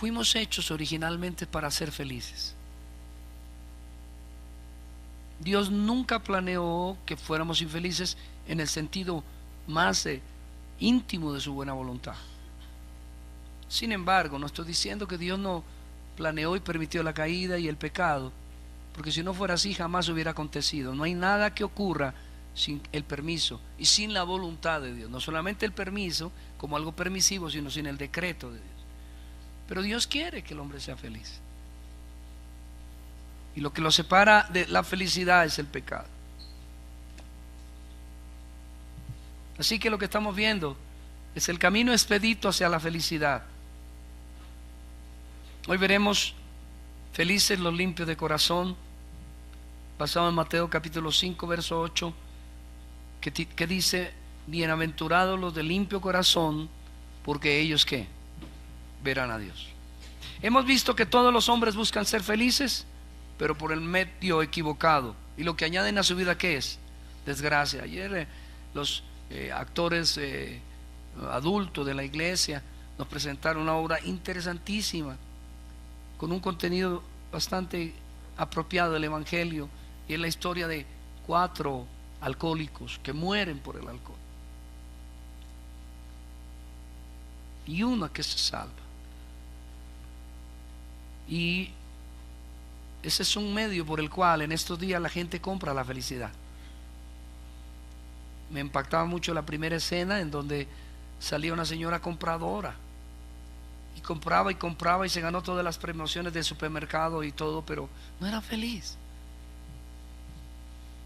Fuimos hechos originalmente para ser felices. Dios nunca planeó que fuéramos infelices en el sentido más íntimo de su buena voluntad. Sin embargo, no estoy diciendo que Dios no planeó y permitió la caída y el pecado, porque si no fuera así jamás hubiera acontecido. No hay nada que ocurra sin el permiso y sin la voluntad de Dios. No solamente el permiso como algo permisivo, sino sin el decreto de Dios. Pero Dios quiere que el hombre sea feliz. Y lo que lo separa de la felicidad es el pecado. Así que lo que estamos viendo es el camino expedito hacia la felicidad. Hoy veremos felices los limpios de corazón, basado en Mateo capítulo 5 verso 8, que dice: bienaventurados los de limpio corazón, porque ellos ¿qué? Verán a Dios. Hemos visto que todos los hombres buscan ser felices, pero por el medio equivocado, y lo que añaden a su vida ¿qué es? Desgracia. Ayer los actores adultos de la iglesia nos presentaron una obra interesantísima con un contenido bastante apropiado del evangelio, y es la historia de 4 alcohólicos que mueren por el alcohol y una que se salva. Y ese es un medio por el cual en estos días la gente compra la felicidad. Me impactaba mucho la primera escena en donde salía una señora compradora y compraba y compraba y se ganó todas las promociones del supermercado y todo, pero no era feliz,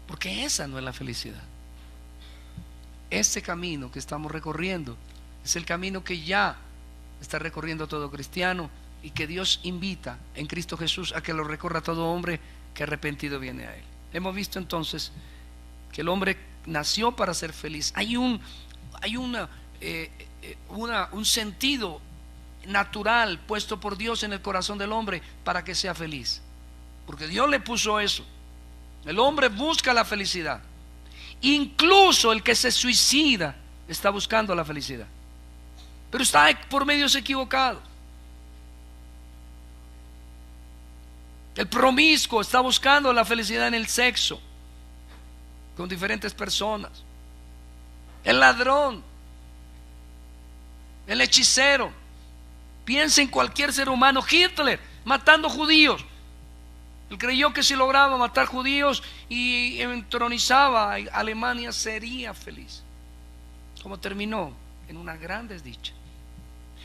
porque esa no es la felicidad. Este camino que estamos recorriendo es el camino que ya está recorriendo todo cristiano, y que Dios invita en Cristo Jesús a que lo recorra todo hombre que arrepentido viene a Él. Hemos visto entonces que el hombre nació para ser feliz. Hay un sentido natural puesto por Dios en el corazón del hombre para que sea feliz, porque Dios le puso eso. El hombre busca la felicidad. Incluso el que se suicida está buscando la felicidad, pero está por medios equivocados. El promiscuo está buscando la felicidad en el sexo con diferentes personas. El ladrón, el hechicero, piensa en cualquier ser humano. Hitler matando judíos, él creyó que si lograba matar judíos y entronizaba a Alemania sería feliz. ¿Cómo terminó? En una gran desdicha.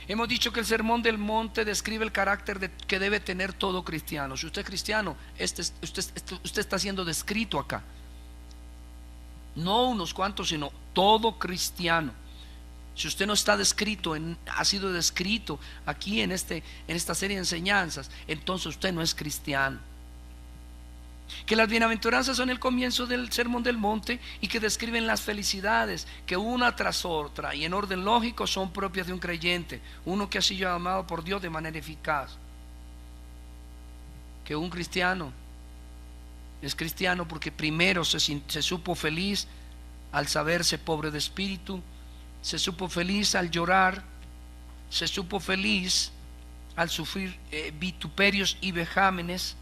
Hemos dicho que el Sermón del Monte describe el carácter que debe tener todo cristiano. Si usted es cristiano, usted está siendo descrito acá. No unos cuantos, sino todo cristiano. Si usted no está descrito, ha sido descrito aquí en esta serie de enseñanzas, entonces usted no es cristiano. Que las bienaventuranzas son el comienzo del Sermón del Monte y que describen las felicidades que una tras otra y en orden lógico son propias de un creyente, uno que ha sido amado por Dios de manera eficaz. Que un cristiano es cristiano porque primero se supo feliz al saberse pobre de espíritu, se supo feliz al llorar, se supo feliz al sufrir vituperios y vejámenes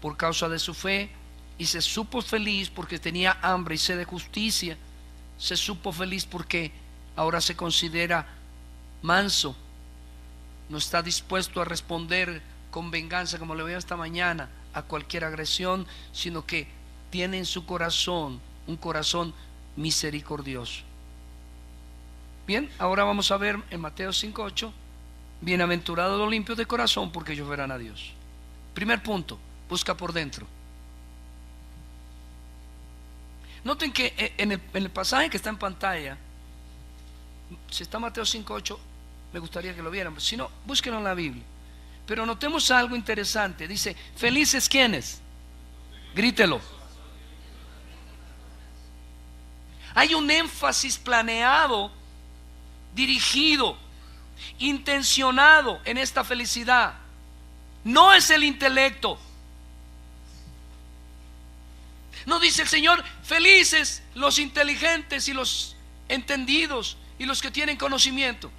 por causa de su fe, y se supo feliz porque tenía hambre y sed de justicia. Se supo feliz porque ahora se considera manso, no está dispuesto a responder con venganza, como le veo esta mañana, a cualquier agresión, sino que tiene en su corazón un corazón misericordioso. Bien, ahora vamos a ver en Mateo 5:8, bienaventurados los limpios de corazón, porque ellos verán a Dios. Primer punto, busca por dentro. Noten que en el pasaje que está en pantalla, si está Mateo 5:8, me gustaría que lo vieran, si no, búsquenlo en la Biblia. Pero notemos algo interesante, dice, ¿felices quiénes? Grítelo. Hay un énfasis planeado, dirigido, intencionado en esta felicidad. No es el intelecto. No dice el Señor, felices los inteligentes y los entendidos y los que tienen conocimiento.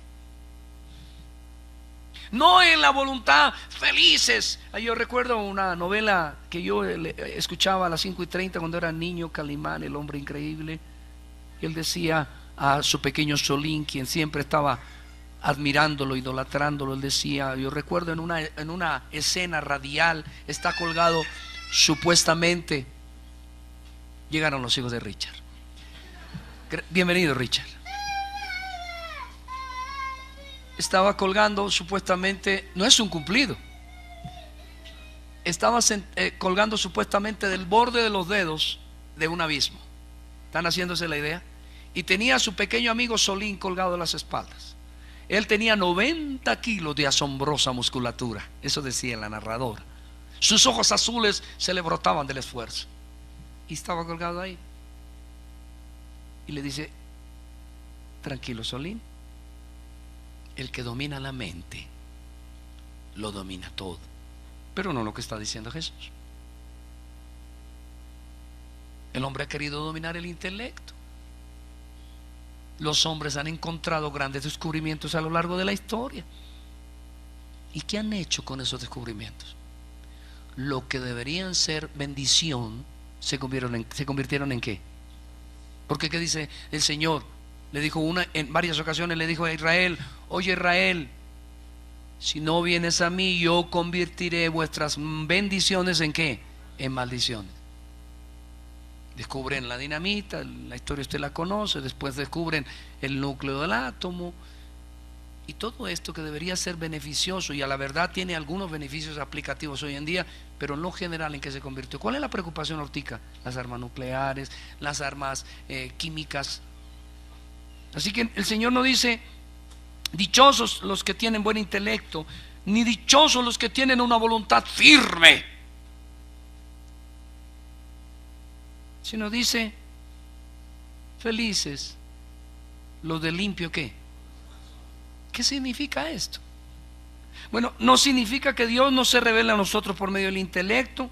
no en la voluntad. Felices. Yo recuerdo una novela que yo escuchaba a las 5:30 cuando era niño, Calimán, el hombre increíble. Y él decía a su pequeño Solín, quien siempre estaba admirándolo, idolatrándolo, él decía, yo recuerdo en una escena radial, está colgado supuestamente, llegaron los hijos de Richard. Bienvenido, Richard. Estaba colgando supuestamente, no es un cumplido, estaba colgando supuestamente del borde de los dedos de un abismo. ¿Están haciéndose la idea? Y tenía a su pequeño amigo Solín colgado de las espaldas. Él tenía 90 kilos de asombrosa musculatura, eso decía la narradora. Sus ojos azules se le brotaban del esfuerzo. Y estaba colgado ahí. Y le dice: tranquilo, Solín, el que domina la mente lo domina todo. Pero no lo que está diciendo Jesús. El hombre ha querido dominar el intelecto. Los hombres han encontrado grandes descubrimientos a lo largo de la historia. ¿Y qué han hecho con esos descubrimientos? Lo que deberían ser bendición se convirtieron en ¿qué? Porque ¿qué dice el Señor? Le dijo en varias ocasiones, le dijo a Israel: oye, Israel, si no vienes a mí, yo convertiré vuestras bendiciones ¿en qué? En maldiciones. Descubren la dinamita, la historia usted la conoce, después descubren el núcleo del átomo, y todo esto que debería ser beneficioso, y a la verdad tiene algunos beneficios aplicativos hoy en día, pero en lo general, ¿en qué se convirtió? ¿Cuál es la preocupación ahorita? Las armas nucleares, las armas químicas. Así que el Señor no dice dichosos los que tienen buen intelecto, ni dichosos los que tienen una voluntad firme, sino dice felices los de limpio ¿qué? ¿Qué significa esto? Bueno, no significa que Dios no se revela a nosotros por medio del intelecto.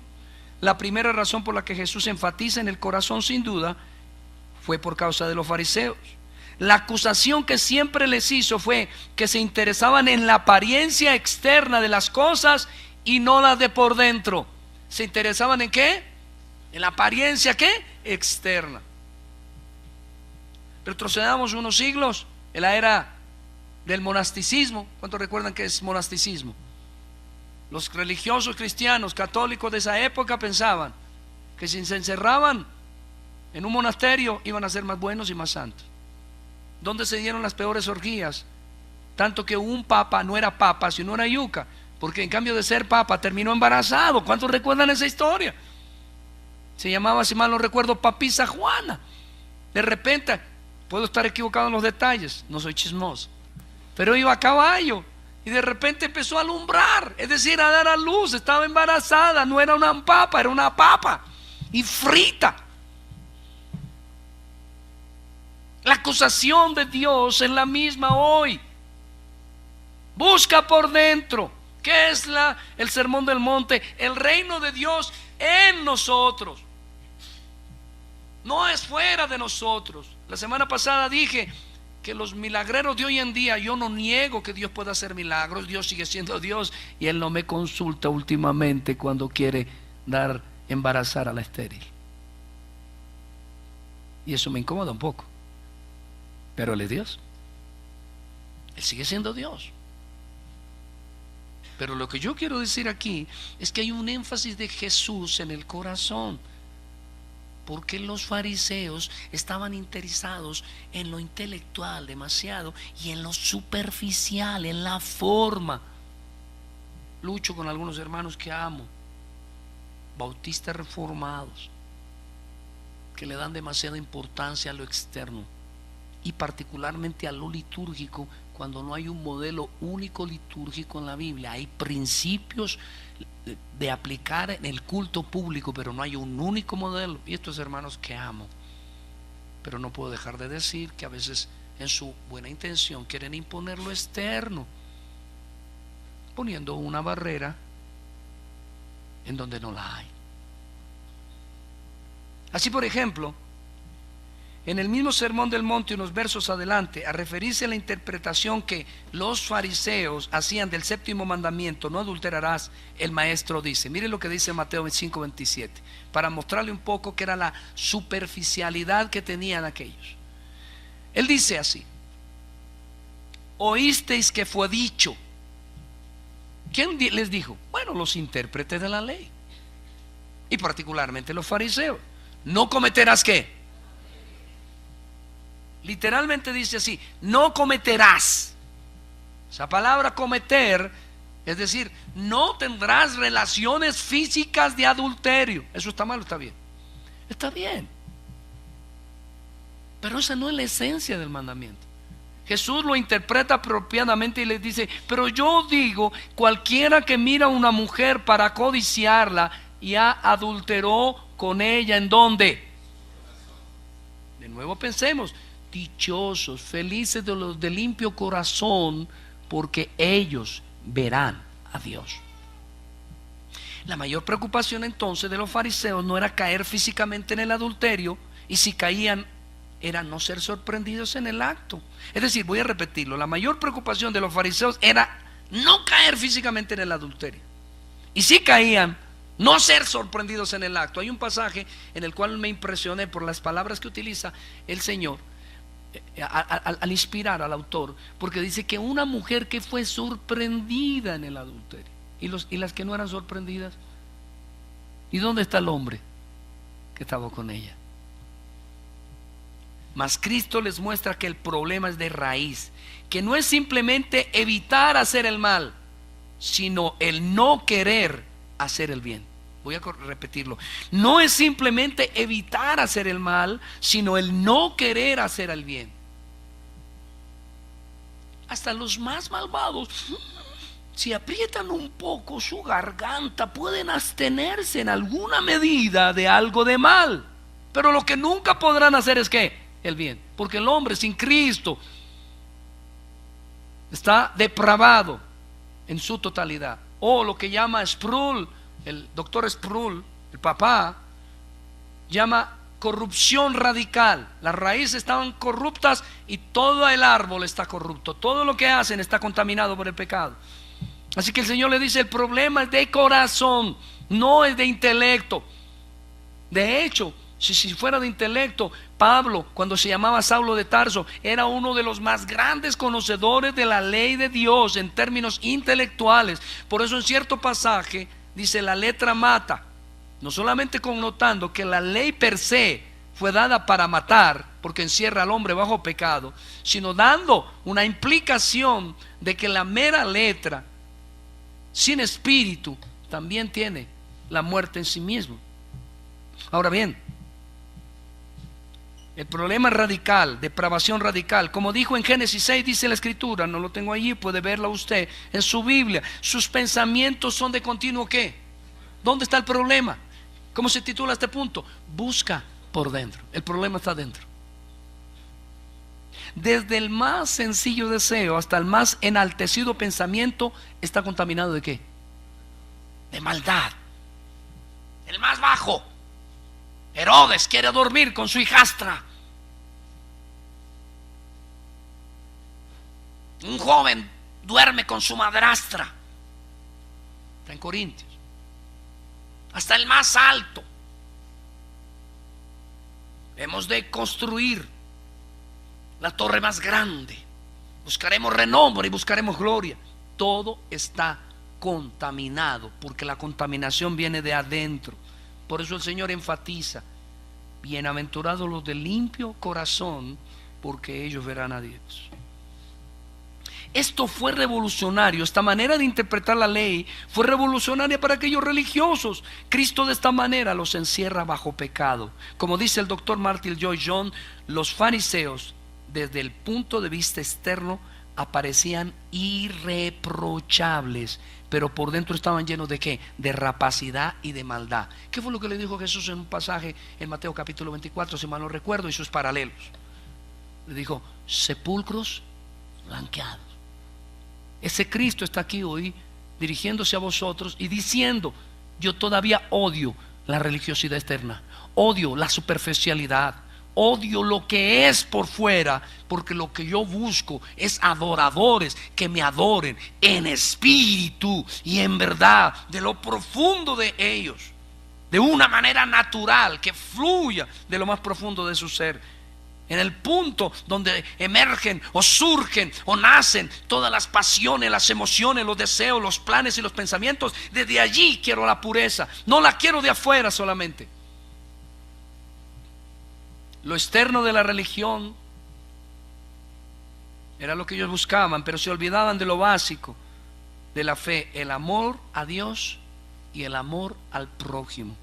La primera razón por la que Jesús enfatiza en el corazón, sin duda, fue por causa de los fariseos. La acusación que siempre les hizo fue que se interesaban en la apariencia externa de las cosas y no las de por dentro. ¿Se interesaban en qué? En la apariencia ¿qué? Externa. Retrocedamos unos siglos en la era del monasticismo. ¿Cuántos recuerdan qué es monasticismo? Los religiosos cristianos católicos de esa época pensaban que si se encerraban en un monasterio iban a ser más buenos y más santos. ¿Dónde se dieron las peores orgías? Tanto que un papa no era papa sino era yuca, porque en cambio de ser papa terminó embarazado. ¿Cuántos recuerdan esa historia? Se llamaba, si mal no recuerdo, Papisa Juana. De repente, puedo estar equivocado en los detalles, no soy chismoso, pero iba a caballo y de repente empezó a alumbrar, es decir, a dar a luz. Estaba embarazada, no era una papa, era una papa y frita. La acusación de Dios es la misma hoy. Busca por dentro. ¿Qué es el sermón del monte? El reino de Dios en nosotros. No es fuera de nosotros. La semana pasada dije que los milagreros de hoy en día, yo no niego que Dios pueda hacer milagros. Dios sigue siendo Dios y Él no me consulta últimamente cuando quiere embarazar a la estéril. Y eso me incomoda un poco. Pero Él es Dios. Él sigue siendo Dios. Pero lo que yo quiero decir aquí es que hay un énfasis de Jesús en el corazón. Porque los fariseos estaban interesados en lo intelectual demasiado y en lo superficial, en la forma. Lucho con algunos hermanos que amo, bautistas reformados, que le dan demasiada importancia a lo externo y particularmente a lo litúrgico, cuando no hay un modelo único litúrgico en la Biblia. Hay principios de aplicar en el culto público, pero no hay un único modelo. Y estos hermanos que amo, pero no puedo dejar de decir que a veces en su buena intención quieren imponer lo externo, poniendo una barrera en donde no la hay. Así, por ejemplo, en el mismo Sermón del Monte, unos versos adelante, a referirse a la interpretación que los fariseos hacían del séptimo mandamiento, no adulterarás, el maestro dice, mire lo que dice Mateo 5:27, para mostrarle un poco que era la superficialidad que tenían aquellos. Él dice así: oísteis que fue dicho. ¿Quién les dijo? Bueno, los intérpretes de la ley, y particularmente los fariseos. No cometerás ¿qué? Literalmente dice así: no cometerás. Esa palabra cometer, es decir, no tendrás relaciones físicas de adulterio. ¿Eso está mal o está bien? Está bien, pero esa no es la esencia del mandamiento. Jesús lo interpreta apropiadamente y les dice: pero yo digo, cualquiera que mira a una mujer para codiciarla, ya adulteró con ella. ¿En dónde? De nuevo pensemos: dichosos, felices de los de limpio corazón, porque ellos verán a Dios. La mayor preocupación entonces de los fariseos no era caer físicamente en el adulterio, y si caían era no ser sorprendidos en el acto. Es decir, voy a repetirlo, la mayor preocupación de los fariseos era no caer físicamente en el adulterio, y si caían, no ser sorprendidos en el acto. Hay un pasaje en el cual me impresioné por las palabras que utiliza el Señor al inspirar al autor, porque dice que una mujer que fue sorprendida en el adulterio, y las que no eran sorprendidas, ¿y dónde está el hombre que estaba con ella? Mas Cristo les muestra que el problema es de raíz, que no es simplemente evitar hacer el mal, sino el no querer hacer el bien. Voy a repetirlo: no es simplemente evitar hacer el mal, sino el no querer hacer el bien. Hasta los más malvados, si aprietan un poco su garganta, pueden abstenerse en alguna medida de algo de mal, pero lo que nunca podrán hacer es ¿qué? El bien, porque el hombre sin Cristo está depravado en su totalidad. O lo que llama Sproul, el doctor Sproul, el papá, llama corrupción radical. Las raíces estaban corruptas y todo el árbol está corrupto. Todo lo que hacen está contaminado por el pecado. Así que el Señor le dice: el problema es de corazón, no es de intelecto. De hecho, si fuera de intelecto, Pablo, cuando se llamaba Saulo de Tarso, era uno de los más grandes conocedores de la ley de Dios en términos intelectuales. Por eso en cierto pasaje dice: la letra mata, no solamente connotando que la ley per se fue dada para matar, porque encierra al hombre bajo pecado, sino dando una implicación de que la mera letra sin espíritu también tiene la muerte en sí mismo. Ahora bien, el problema radical, depravación radical, como dijo en Génesis 6, dice la escritura, no lo tengo allí, puede verla usted en su Biblia: sus pensamientos son de continuo ¿qué? ¿Dónde está el problema? ¿Cómo se titula este punto? Busca por dentro. El problema está dentro. Desde el más sencillo deseo hasta el más enaltecido pensamiento está contaminado ¿de qué? De maldad. El más bajo, Herodes, quiere dormir con su hijastra. Un joven duerme con su madrastra. Está en Corintios. Hasta el más alto. Hemos de construir la torre más grande. Buscaremos renombre y buscaremos gloria. Todo está contaminado, porque la contaminación viene de adentro. Por eso el Señor enfatiza: bienaventurados los de limpio corazón, porque ellos verán a Dios. Esto fue revolucionario. Esta manera de interpretar la ley fue revolucionaria para aquellos religiosos. Cristo de esta manera los encierra bajo pecado. Como dice el doctor Martin Lloyd-Jones, los fariseos, desde el punto de vista externo, aparecían irreprochables, pero por dentro estaban llenos de ¿qué? De rapacidad y de maldad. ¿Qué fue lo que le dijo Jesús en un pasaje en Mateo capítulo 24, si mal no recuerdo, y sus paralelos? Le dijo: sepulcros blanqueados. Ese Cristo está aquí hoy dirigiéndose a vosotros y diciendo: yo todavía odio la religiosidad externa, odio la superficialidad, odio lo que es por fuera, porque lo que yo busco es adoradores que me adoren en espíritu y en verdad, de lo profundo de ellos, de una manera natural, que fluya de lo más profundo de su ser. En el punto donde emergen o surgen o nacen todas las pasiones, las emociones, los deseos, los planes y los pensamientos, desde allí quiero la pureza, no la quiero de afuera solamente. Lo externo de la religión era lo que ellos buscaban, pero se olvidaban de lo básico de la fe: el amor a Dios y el amor al prójimo.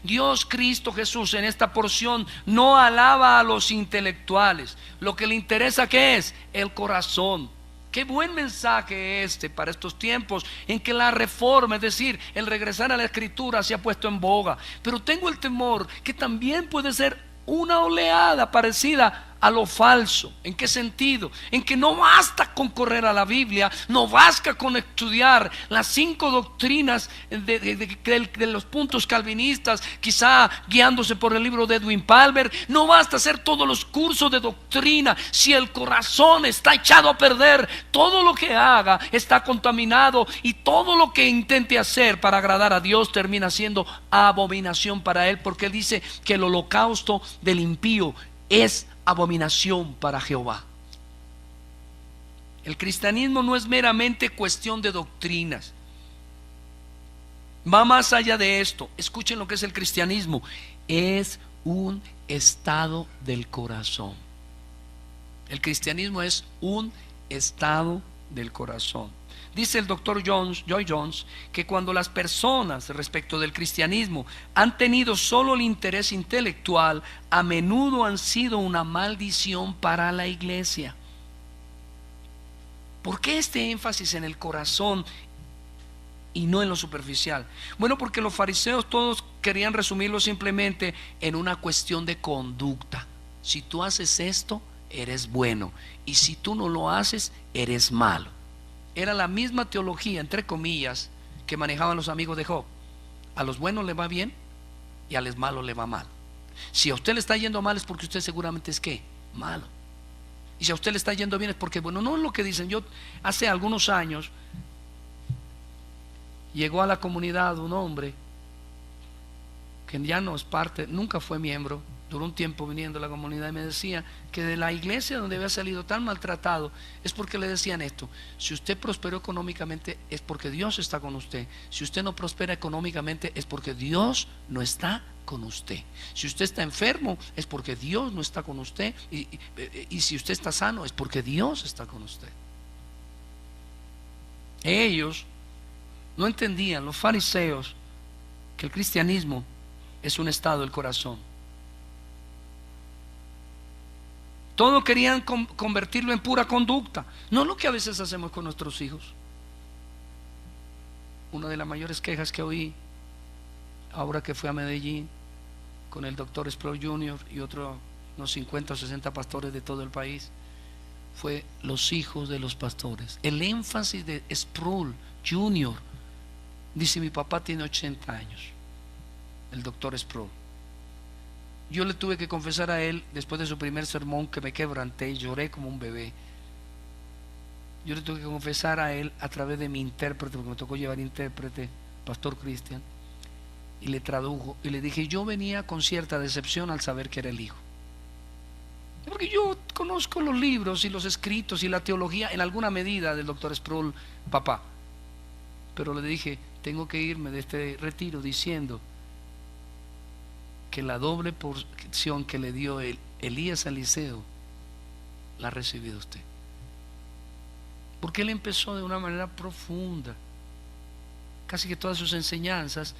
Dios, Cristo Jesús, en esta porción no alaba a los intelectuales. Lo que le interesa, ¿qué es? El corazón. Qué buen mensaje este para estos tiempos en que la reforma, es decir, el regresar a la escritura, se ha puesto en boga. Pero tengo el temor que también puede ser una oleada parecida a lo falso. ¿En qué sentido? En que no basta con correr a la Biblia, no basta con estudiar las 5 doctrinas de los puntos calvinistas, quizá guiándose por el libro de Edwin Palmer. No basta hacer todos los cursos de doctrina si el corazón está echado a perder. Todo lo que haga está contaminado, y todo lo que intente hacer para agradar a Dios termina siendo abominación para Él, porque Él dice que el holocausto del impío es abominación para Jehová. El cristianismo no es meramente cuestión de doctrinas, va más allá de esto. Escuchen lo que es el cristianismo: es un estado del corazón. El cristianismo es un estado del corazón. Dice el doctor Joy Jones, que cuando las personas respecto del cristianismo han tenido solo el interés intelectual, a menudo han sido una maldición para la iglesia. ¿Por qué este énfasis en el corazón y no en lo superficial? Bueno, porque los fariseos todos querían resumirlo simplemente en una cuestión de conducta. Si tú haces esto, eres bueno, y si tú no lo haces, eres malo. Era la misma teología, entre comillas, que manejaban los amigos de Job. A los buenos le va bien y a los malos le va mal. Si a usted le está yendo mal, es porque usted seguramente es ¿qué? Malo. Y si a usted le está yendo bien, es porque bueno. No es lo que dicen. Yo hace algunos años llegó a la comunidad un hombre que ya no es parte, nunca fue miembro, duró un tiempo viniendo a la comunidad, y me decía que de la iglesia donde había salido tan maltratado es porque le decían esto: si usted prosperó económicamente es porque Dios está con usted, si usted no prospera económicamente es porque Dios no está con usted, si usted está enfermo es porque Dios no está con usted, y si usted está sano es porque Dios está con usted. Ellos no entendían, los fariseos, que el cristianismo es un estado del corazón. Todo querían convertirlo en pura conducta, no lo que a veces hacemos con nuestros hijos. Una de las mayores quejas que oí ahora que fui a Medellín con el doctor Sproul Jr. y unos 50 o 60 pastores de todo el país fue los hijos de los pastores. El énfasis de Sproul Jr. dice: mi papá tiene 80 años, el doctor Sproul. Yo le tuve que confesar a él, después de su primer sermón, que me quebranté y lloré como un bebé. Yo le tuve que confesar a él a través de mi intérprete, porque me tocó llevar intérprete, Pastor Cristian, y le tradujo, y le dije: yo venía con cierta decepción al saber que era el hijo, porque yo conozco los libros y los escritos y la teología en alguna medida del doctor Sproul, papá. Pero le dije: tengo que irme de este retiro diciendo que la doble porción que le dio Elías a Eliseo la ha recibido usted. Porque él empezó de una manera profunda. Casi que todas sus enseñanzas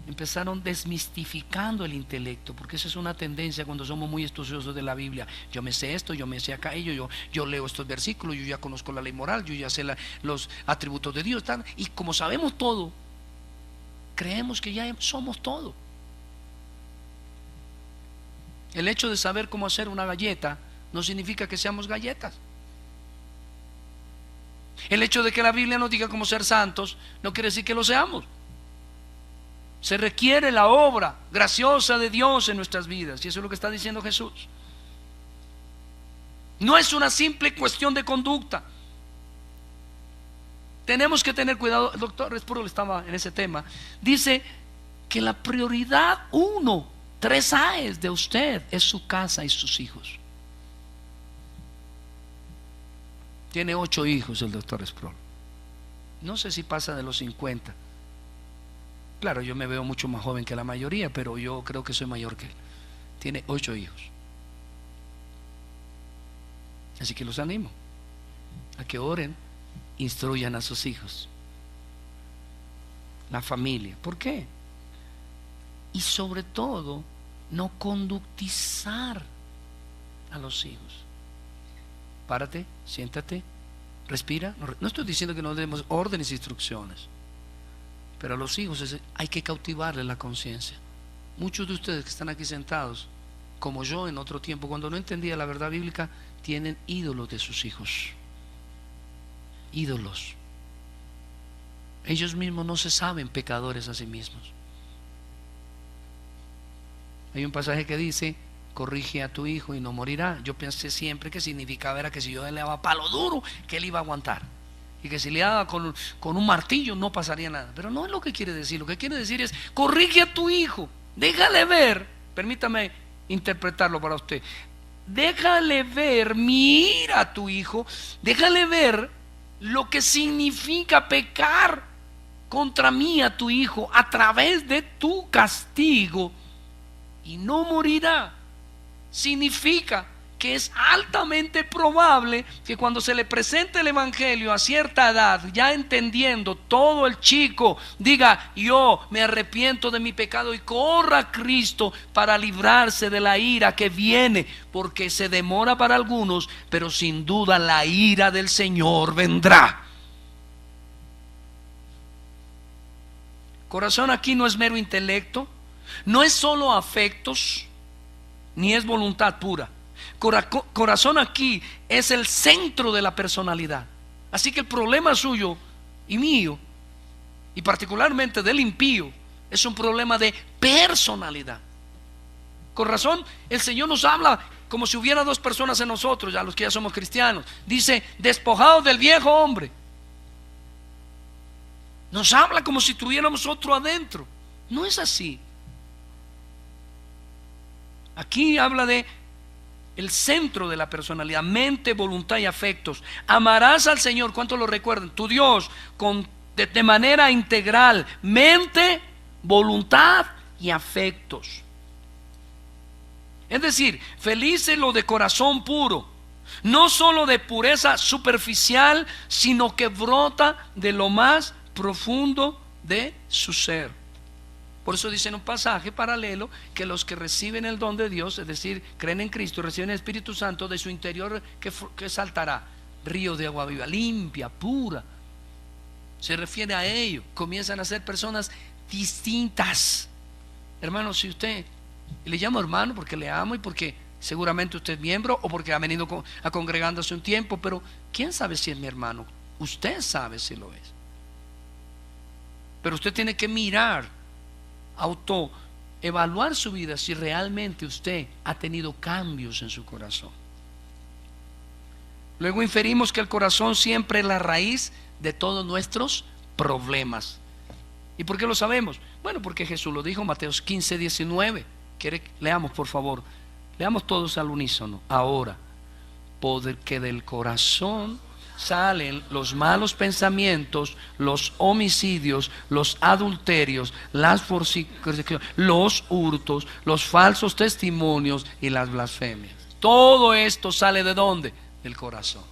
empezaron desmistificando el intelecto, porque esa es una tendencia cuando somos muy estudiosos de la Biblia. Yo me sé esto, yo me sé aquello, yo leo estos versículos, yo ya conozco la ley moral, yo ya sé los atributos de Dios, y como sabemos todo, creemos que ya somos todo. El hecho de saber cómo hacer una galleta no significa que seamos galletas. El hecho de que la Biblia nos diga cómo ser santos no quiere decir que lo seamos. Se requiere la obra graciosa de Dios en nuestras vidas. Y eso es lo que está diciendo Jesús. No es una simple cuestión de conducta. Tenemos que tener cuidado. El doctor Resprul estaba en ese tema. Dice que la prioridad 3A es de usted, es su casa y sus hijos. Tiene 8 hijos el doctor Resprul. No sé si pasa de los 50. Claro, yo me veo mucho más joven que la mayoría, pero yo creo que soy mayor que él. Tiene 8 hijos. Así que los animo a que oren, instruyan a sus hijos, la familia. ¿Por qué? Y sobre todo, no conductizar a los hijos. Párate, siéntate, respira. No estoy diciendo que no demos órdenes e instrucciones, pero a los hijos hay que cautivarles la conciencia. Muchos de ustedes que están aquí sentados, como yo en otro tiempo, cuando no entendía la verdad bíblica, tienen ídolos de sus hijos. Ídolos. Ellos mismos no se saben pecadores a sí mismos. Hay un pasaje que dice: corrige a tu hijo y no morirá. Yo pensé siempre que significaba era que si yo le daba palo duro, que él iba a aguantar, y que si le daba con un martillo no pasaría nada. Pero no es lo que quiere decir. Lo que quiere decir es: corrige a tu hijo, déjale ver. Permítame interpretarlo para usted. Déjale ver, mira a tu hijo, déjale ver lo que significa pecar contra mí a tu hijo a través de tu castigo, y no morirá. Significa que es altamente probable que cuando se le presente el evangelio a cierta edad, ya entendiendo todo, el chico diga: yo me arrepiento de mi pecado, y corra a Cristo para librarse de la ira que viene, porque se demora para algunos, pero sin duda la ira del Señor vendrá. Corazón aquí no es mero intelecto, no es solo afectos, ni es voluntad pura. Corazón aquí es el centro de la personalidad. Así que el problema suyo y mío, y particularmente del impío, es un problema de personalidad. Con razón el Señor nos habla como si hubiera 2 personas en nosotros, ya los que ya somos cristianos. Dice: despojados del viejo hombre. Nos habla como si tuviéramos otro adentro. No es así. Aquí habla de el centro de la personalidad: mente, voluntad y afectos. Amarás al Señor, ¿cuántos lo recuerdan? Tu Dios, de manera integral, mente, voluntad y afectos. Es decir, feliz es lo de corazón puro, no solo de pureza superficial, sino que brota de lo más profundo de su ser. Por eso dice en un pasaje paralelo que los que reciben el don de Dios, es decir, creen en Cristo, reciben el Espíritu Santo, de su interior que saltará río de agua viva, limpia, pura. Se refiere a ello. Comienzan a ser personas distintas. Hermano, si usted, le llamo hermano porque le amo y porque seguramente usted es miembro, o porque ha venido a congregándose un tiempo, pero ¿quién sabe si es mi hermano? Usted sabe si lo es. Pero usted tiene que mirar, autoevaluar su vida, si realmente usted ha tenido cambios en su corazón. Luego inferimos que el corazón siempre es la raíz de todos nuestros problemas. ¿Y por qué lo sabemos? Bueno, porque Jesús lo dijo, Mateo 15, 19. Leamos, por favor. Leamos todos al unísono. Ahora, porque del corazón salen los malos pensamientos, los homicidios, los adulterios, las fornicaciones, los hurtos, los falsos testimonios y las blasfemias. Todo esto sale ¿de dónde? Del corazón.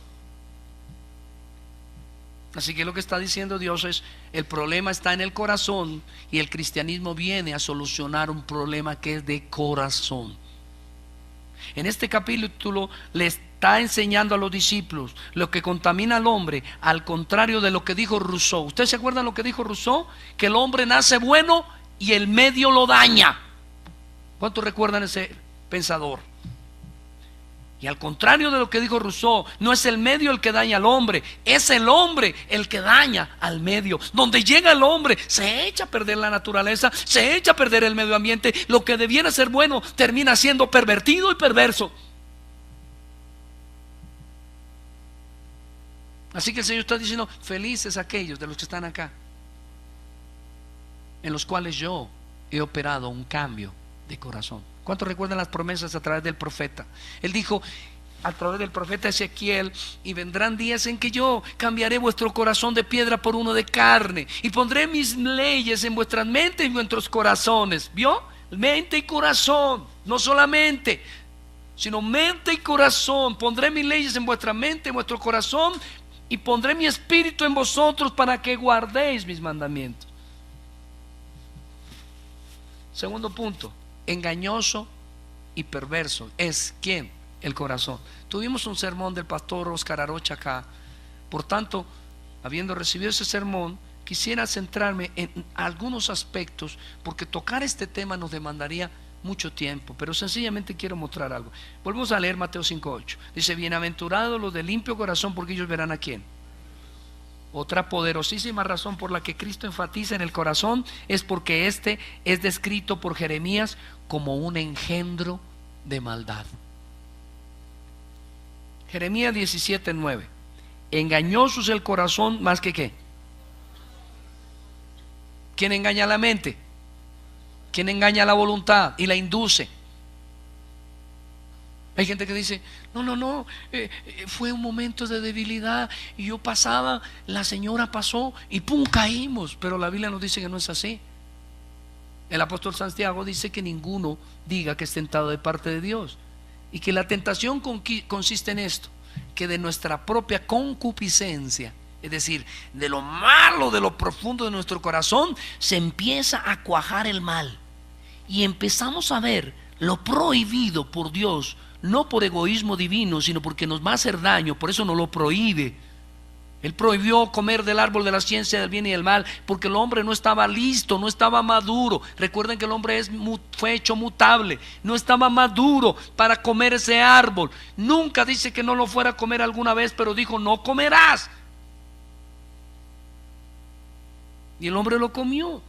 Así que lo que está diciendo Dios es: el problema está en el corazón, y el cristianismo viene a solucionar un problema que es de corazón. En este capítulo le está enseñando a los discípulos lo que contamina al hombre, al contrario de lo que dijo Rousseau. ¿Ustedes se acuerdan lo que dijo Rousseau? Que el hombre nace bueno y el medio lo daña. ¿Cuántos recuerdan ese pensador? Y al contrario de lo que dijo Rousseau, no es el medio el que daña al hombre, es el hombre el que daña al medio. Donde llega el hombre, se echa a perder la naturaleza, se echa a perder el medio ambiente. Lo que debiera ser bueno termina siendo pervertido y perverso. Así que el Señor está diciendo: felices aquellos de los que están acá, en los cuales yo he operado un cambio de corazón. ¿Cuántos recuerdan las promesas a través del profeta? Él dijo a través del profeta Ezequiel: y vendrán días en que yo cambiaré vuestro corazón de piedra por uno de carne, y pondré mis leyes en vuestras mentes y en vuestros corazones. ¿Vio? Mente y corazón, no solamente, sino mente y corazón. Pondré mis leyes en vuestra mente, en vuestro corazón, y pondré mi espíritu en vosotros para que guardéis mis mandamientos. Segundo punto: engañoso y perverso es ¿quién? El corazón. Tuvimos un sermón del pastor Oscar Arocha acá. Por tanto, habiendo recibido ese sermón, quisiera centrarme en algunos aspectos, porque tocar este tema nos demandaría mucho tiempo, pero sencillamente quiero mostrar algo. Volvemos a leer Mateo 5:8. Dice: bienaventurados los de limpio corazón, porque ellos verán a quién. Otra poderosísima razón por la que Cristo enfatiza en el corazón es porque este es descrito por Jeremías como un engendro de maldad. Jeremías 17:9. Engañoso es el corazón más que ¿qué? ¿Quién engaña la mente? ¿Quién engaña la voluntad y la induce? Hay gente que dice: no, fue un momento de debilidad y yo pasaba, la señora pasó y pum, caímos. Pero la Biblia nos dice que no es así. El apóstol Santiago dice que ninguno diga que es tentado de parte de Dios, y que la tentación consiste en esto: que de nuestra propia concupiscencia, es decir, de lo malo, de lo profundo de nuestro corazón, se empieza a cuajar el mal, y empezamos a ver lo prohibido por Dios, no por egoísmo divino, sino porque nos va a hacer daño. Por eso nos lo prohíbe. Él prohibió comer del árbol de la ciencia del bien y del mal, porque el hombre no estaba listo, no estaba maduro. Recuerden que el hombre fue hecho mutable, no estaba maduro para comer ese árbol. Nunca dice que no lo fuera a comer alguna vez, pero dijo: no comerás. Y el hombre lo comió.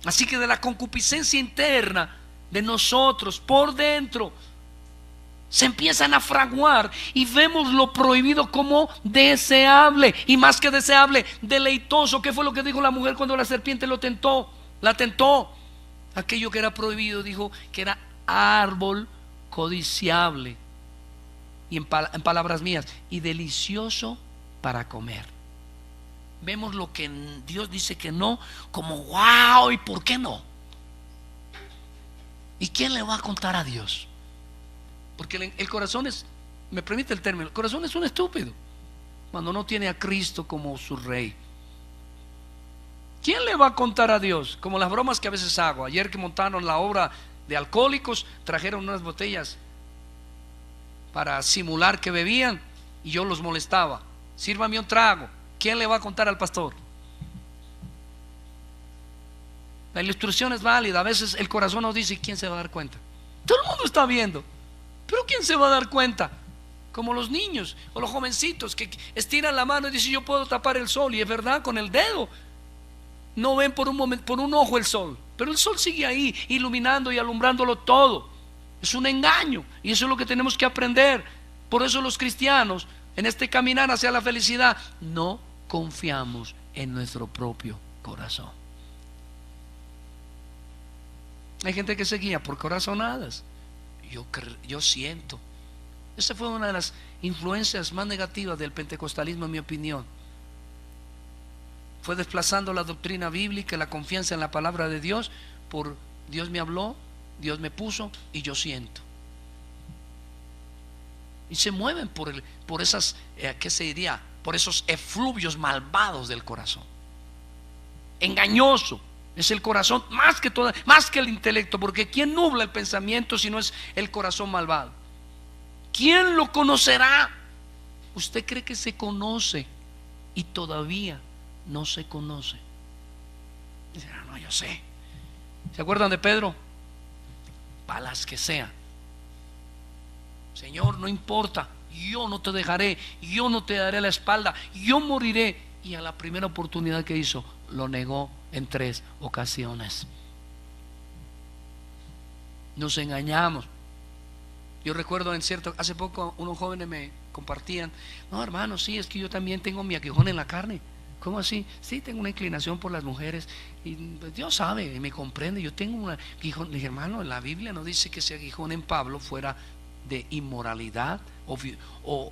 Así que de la concupiscencia interna de nosotros, por dentro, se empiezan a fraguar, y vemos lo prohibido como deseable, y más que deseable, deleitoso. ¿Qué fue lo que dijo la mujer cuando la serpiente la tentó? Aquello que era prohibido, dijo que era árbol codiciable, y en palabras mías, y delicioso para comer. Vemos lo que Dios dice que no, como wow, ¿y por qué no? ¿Y quién le va a contar a Dios? Porque el corazón es, me permite el término, el corazón es un estúpido cuando no tiene a Cristo como su rey. ¿Quién le va a contar a Dios? Como las bromas que a veces hago. Ayer que montaron la obra de alcohólicos, trajeron unas botellas para simular que bebían, y yo los molestaba: sírvame un trago. ¿Quién le va a contar al pastor? La ilustración es válida. A veces el corazón nos dice: ¿quién se va a dar cuenta? Todo el mundo está viendo, pero ¿quién se va a dar cuenta? Como los niños o los jovencitos que estiran la mano y dicen: yo puedo tapar el sol, y es verdad, con el dedo. No ven por un momento, por un ojo el sol, pero el sol sigue ahí, iluminando y alumbrándolo todo. Es un engaño, y eso es lo que tenemos que aprender. Por eso los cristianos, en este caminar hacia la felicidad, no confiamos en nuestro propio corazón. Hay gente que se guía por corazonadas. Yo siento. Esa fue una de las influencias más negativas del pentecostalismo, en mi opinión. Fue desplazando la doctrina bíblica, la confianza en la palabra de Dios, por Dios me habló, Dios me puso y yo siento. Y se mueven por esas, ¿qué se diría? Por esos efluvios malvados del corazón. Engañoso es el corazón más que el intelecto, porque ¿quién nubla el pensamiento si no es el corazón malvado? ¿Quién lo conocerá? ¿Usted cree que se conoce y todavía no se conoce? Dice: no, yo sé. ¿Se acuerdan de Pedro? Palas que sea. Señor, no importa, yo no te dejaré, yo no te daré la espalda, yo moriré. Y a la primera oportunidad que hizo, lo negó en 3 ocasiones. Nos engañamos. Yo recuerdo hace poco unos jóvenes me compartían: no, hermano, sí, es que yo también tengo mi aguijón en la carne. ¿Cómo así? Sí, tengo una inclinación por las mujeres. Y Dios sabe, me comprende. Yo tengo un aguijón. Le dije: hermano, la Biblia no dice que ese aguijón en Pablo fuera de inmoralidad o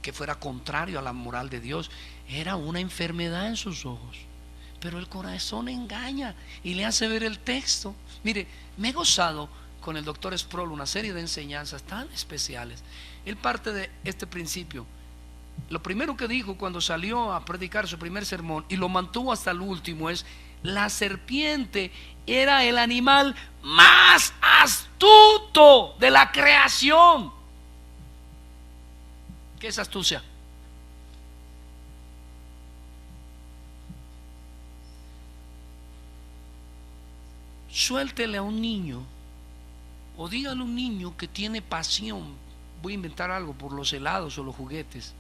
que fuera contrario a la moral de Dios. Era una enfermedad en sus ojos. Pero el corazón engaña y le hace ver el texto. Mire, me he gozado con el doctor Sproul una serie de enseñanzas tan especiales. Él parte de este principio. Lo primero que dijo cuando salió a predicar su primer sermón, y lo mantuvo hasta el último, es: la serpiente era el animal más astuto de la creación. ¿Qué es astucia? Suéltele a un niño, o dígale a un niño que tiene pasión, voy a inventar algo, por los helados o los juguetes,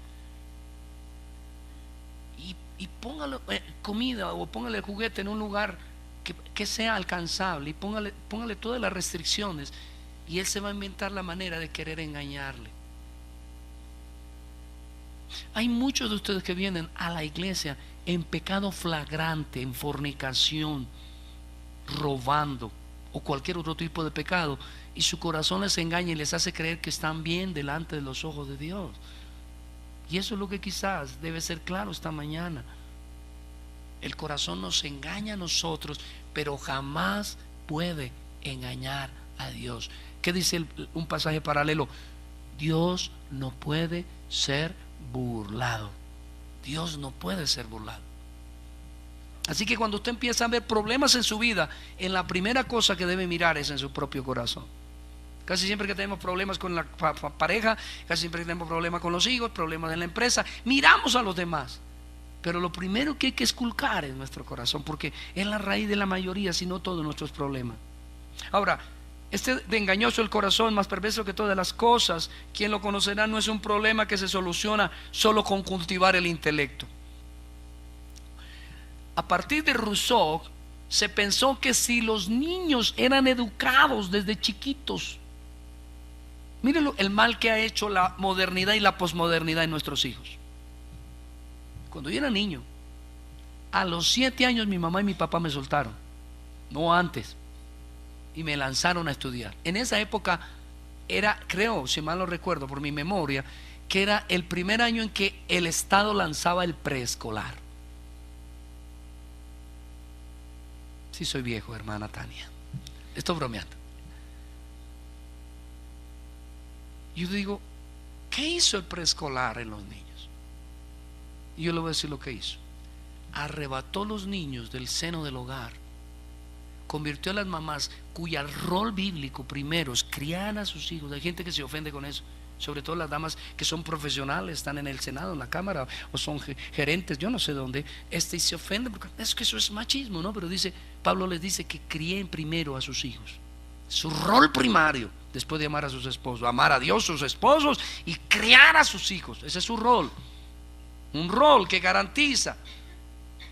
y póngale comida o póngale el juguete en un lugar que sea alcanzable, y póngale todas las restricciones, y él se va a inventar la manera de querer engañarle. Hay muchos de ustedes que vienen a la iglesia en pecado flagrante, en fornicación, robando o cualquier otro tipo de pecado, y su corazón les engaña y les hace creer que están bien delante de los ojos de Dios. Y eso es lo que quizás debe ser claro esta mañana. El corazón nos engaña a nosotros, pero jamás puede engañar a Dios. ¿Qué dice un pasaje paralelo? Dios no puede ser burlado. Dios no puede ser burlado. Así que cuando usted empieza a ver problemas en su vida, en la primera cosa que debe mirar es en su propio corazón. Casi siempre que tenemos problemas con la pareja, casi siempre que tenemos problemas con los hijos, problemas en la empresa, miramos a los demás. Pero lo primero que hay que esculcar es nuestro corazón, porque es la raíz de la mayoría, si no todos nuestros problemas. Ahora, de engañoso el corazón, más perverso que todas las cosas, ¿quién lo conocerá? No es un problema que se soluciona solo con cultivar el intelecto. A partir de Rousseau se pensó que si los niños eran educados desde chiquitos, mírenlo, el mal que ha hecho la modernidad y la posmodernidad en nuestros hijos. Cuando yo era niño, a los 7 años mi mamá y mi papá me soltaron, no antes, y me lanzaron a estudiar. En esa época era, creo, si mal no recuerdo por mi memoria, que era el primer año en que el Estado lanzaba el preescolar. Sí, soy viejo, hermana Tania, estoy bromeando. Yo digo, ¿qué hizo el preescolar en los niños? Y yo le voy a decir lo que hizo. Arrebató los niños del seno del hogar, convirtió a las mamás cuya rol bíblico primero es criar a sus hijos. Hay gente que se ofende con eso, sobre todo las damas que son profesionales, están en el Senado, en la Cámara, o son gerentes, yo no sé dónde, y se ofenden porque es que eso es machismo, ¿no? Pero Pablo les dice que críen primero a sus hijos, su rol primario, después de amar a sus esposos, amar a Dios, sus esposos, y criar a sus hijos. Ese es su rol, un rol que garantiza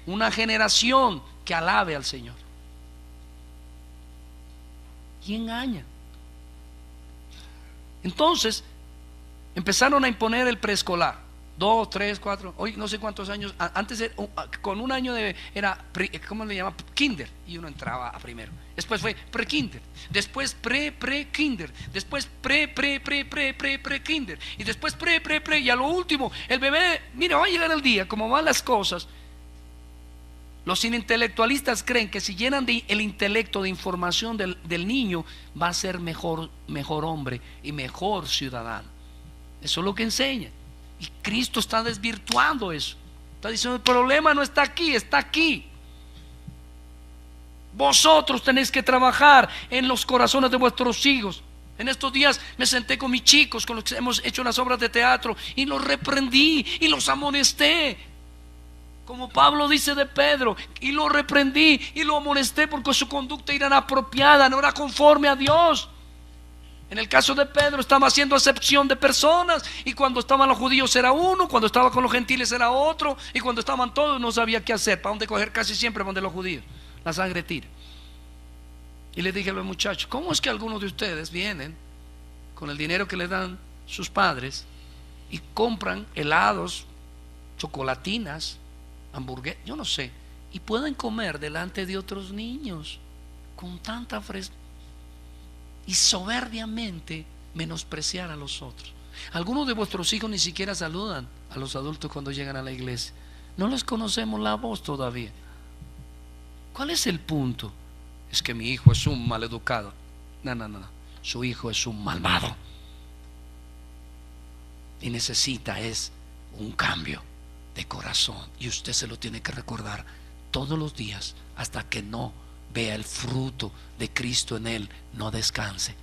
una generación que alabe al Señor. Y engaña. Entonces empezaron a imponer el preescolar, 2, 3, 4, hoy no sé cuántos años. Antes con un año era ¿cómo le llama? Kinder, y uno entraba a primero. Después fue pre-kinder, después pre-kinder, después pre-kinder, y después pre, y a lo último el bebé. Mira, va a llegar el día, como van las cosas. Los intelectualistas creen que si llenan el intelecto de información del niño, va a ser mejor hombre y mejor ciudadano. Eso es lo que enseña. Y Cristo está desvirtuando eso. Está diciendo: el problema no está aquí, está aquí. Vosotros tenéis que trabajar en los corazones de vuestros hijos. En estos días me senté con mis chicos, con los que hemos hecho las obras de teatro, y los reprendí y los amonesté, como Pablo dice de Pedro, y lo reprendí y lo amonesté porque su conducta era inapropiada, no era conforme a Dios. En el caso de Pedro estaba haciendo acepción de personas, y cuando estaban los judíos era uno, cuando estaba con los gentiles era otro, y cuando estaban todos no sabía qué hacer. ¿Para dónde coger? Casi siempre donde los judíos. La sangre tira. Y le dije a los muchachos: ¿cómo es que algunos de ustedes vienen con el dinero que les dan sus padres y compran helados, chocolatinas, hamburguesas, yo no sé, y pueden comer delante de otros niños con tanta frescura y soberbiamente menospreciar a los otros? Algunos de vuestros hijos ni siquiera saludan a los adultos cuando llegan a la iglesia. No les conocemos la voz todavía. ¿Cuál es el punto? Es que mi hijo es un maleducado. No. Su hijo es un malvado. Y necesita un cambio de corazón. Y usted se lo tiene que recordar todos los días hasta que no vea el fruto de Cristo en él, no descanse.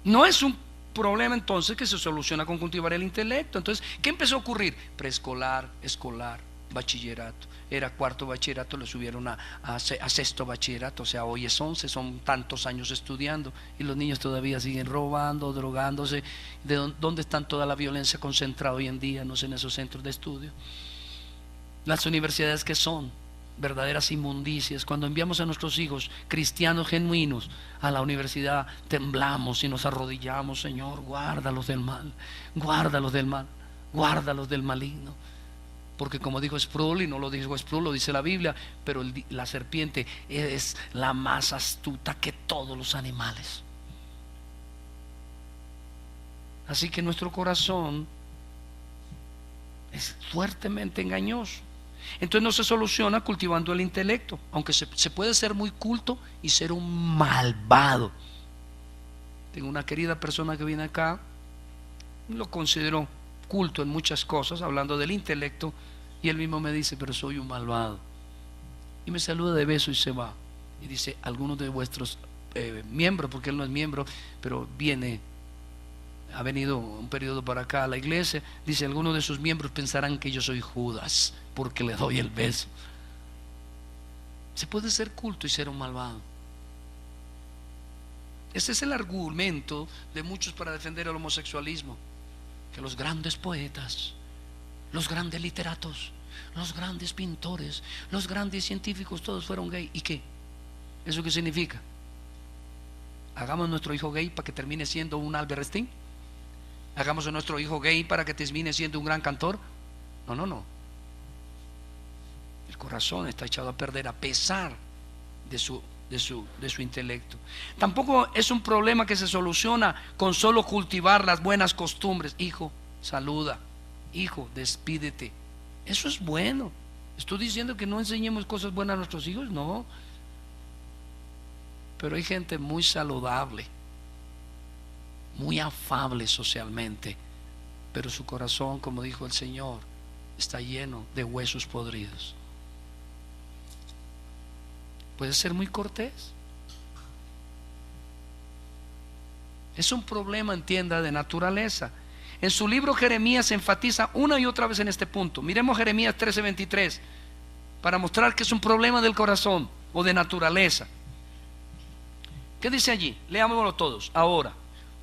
No es un problema entonces que se soluciona con cultivar el intelecto. Entonces, ¿qué empezó a ocurrir? Preescolar, escolar, bachillerato. Era cuarto bachillerato, le subieron a sexto bachillerato. O sea, hoy es 11, son tantos años estudiando, y los niños todavía siguen robando, drogándose. ¿Dónde están toda la violencia concentrada hoy en día? No sé, en esos centros de estudio. Las universidades, que son verdaderas inmundicias. Cuando enviamos a nuestros hijos cristianos genuinos a la universidad, temblamos y nos arrodillamos: Señor, guárdalos del mal, guárdalos del mal, guárdalos del maligno. Porque como dijo Sproul, y no lo dijo Sproul, lo dice la Biblia, pero la serpiente es la más astuta que todos los animales. Así que nuestro corazón es fuertemente engañoso. Entonces no se soluciona cultivando el intelecto, aunque se puede ser muy culto y ser un malvado. Tengo una querida persona que viene acá, lo considero culto en muchas cosas, hablando del intelecto, y él mismo me dice: pero soy un malvado. Y me saluda de beso y se va. Y dice: algunos de vuestros miembros, porque él no es miembro, pero ha venido un periodo para acá a la iglesia, dice: algunos de sus miembros pensarán que yo soy Judas porque le doy el beso. Se puede ser culto y ser un malvado. Ese es el argumento de muchos para defender el homosexualismo: que los grandes poetas, los grandes literatos, los grandes pintores, los grandes científicos, todos fueron gay. ¿Y qué? ¿Eso qué significa? ¿Hagamos nuestro hijo gay para que termine siendo un Albert Einstein? ¿Hagamos a nuestro hijo gay para que termine siendo un gran cantor? No. El corazón está echado a perder a pesar de su intelecto. Tampoco es un problema que se soluciona con solo cultivar las buenas costumbres. Hijo, saluda. Hijo, despídete. Eso es bueno. ¿Estoy diciendo que no enseñemos cosas buenas a nuestros hijos? No. Pero hay gente muy saludable, muy afable socialmente, pero su corazón, como dijo el Señor, está lleno de huesos podridos. Puede ser muy cortés. Es un problema, entienda, de naturaleza. En su libro Jeremías se enfatiza una y otra vez en este punto. Miremos Jeremías 13:23 para mostrar que es un problema del corazón o de naturaleza. ¿Qué dice allí? Leámoslo todos. Ahora: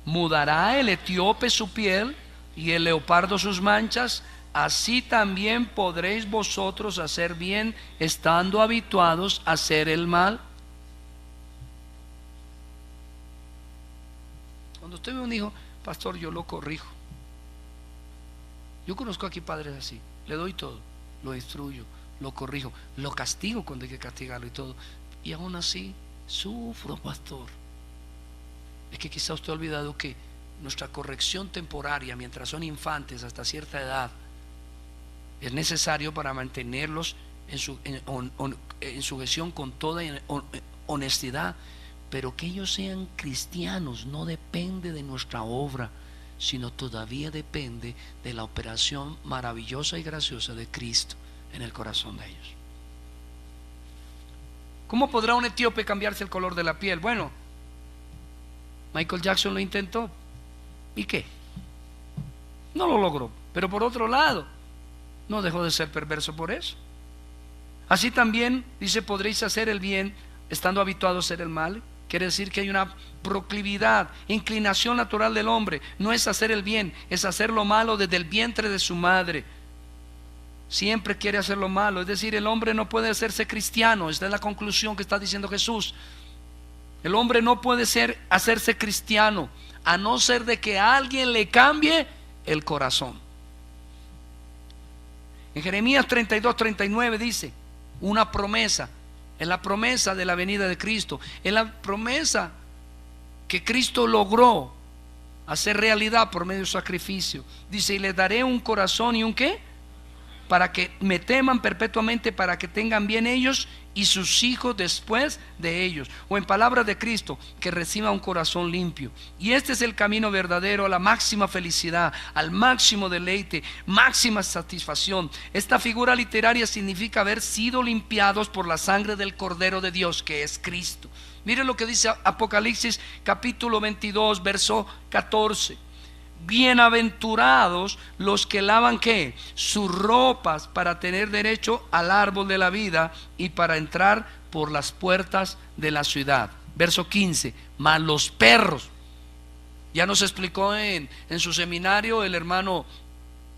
mudará el etíope su piel y el leopardo sus manchas, así también podréis vosotros hacer bien, estando habituados a hacer el mal. Cuando usted ve a un hijo: pastor, yo lo corrijo. Yo conozco aquí padres así: le doy todo, lo instruyo, lo corrijo, lo castigo cuando hay que castigarlo y todo, y aún así sufro, pastor. Es que quizá usted ha olvidado que nuestra corrección temporaria mientras son infantes hasta cierta edad es necesario para mantenerlos en sujeción con toda honestidad, pero que ellos sean cristianos no depende de nuestra obra, sino todavía depende de la operación maravillosa y graciosa de Cristo en el corazón de ellos. ¿Cómo podrá un etíope cambiarse el color de la piel? Bueno, Michael Jackson lo intentó. ¿Y qué? No lo logró. Pero por otro lado, no dejó de ser perverso por eso. Así también, dice, podréis hacer el bien estando habituado a hacer el mal. Quiere decir que hay una proclividad, inclinación natural del hombre. No es hacer el bien, es hacer lo malo desde el vientre de su madre. Siempre quiere hacer lo malo. Es decir, el hombre no puede hacerse cristiano. Esta es la conclusión que está diciendo Jesús. El hombre no puede hacerse cristiano a no ser de que alguien le cambie el corazón. En Jeremías 32:39 dice una promesa. Es la promesa de la venida de Cristo. Es la promesa que Cristo logró hacer realidad por medio de su sacrificio. Dice: y les daré un corazón y un ¿qué? Para que me teman perpetuamente, para que tengan bien ellos y sus hijos después de ellos. O en palabras de Cristo, que reciba un corazón limpio. Y este es el camino verdadero a la máxima felicidad, al máximo deleite, máxima satisfacción. Esta figura literaria significa haber sido limpiados por la sangre del Cordero de Dios, que es Cristo. Mire lo que dice Apocalipsis capítulo 22 verso 14. Bienaventurados los que lavan ¿qué? Sus ropas para tener derecho al árbol de la vida y para entrar por las puertas de la ciudad. Verso 15. Mas los perros, ya nos explicó en su seminario el hermano,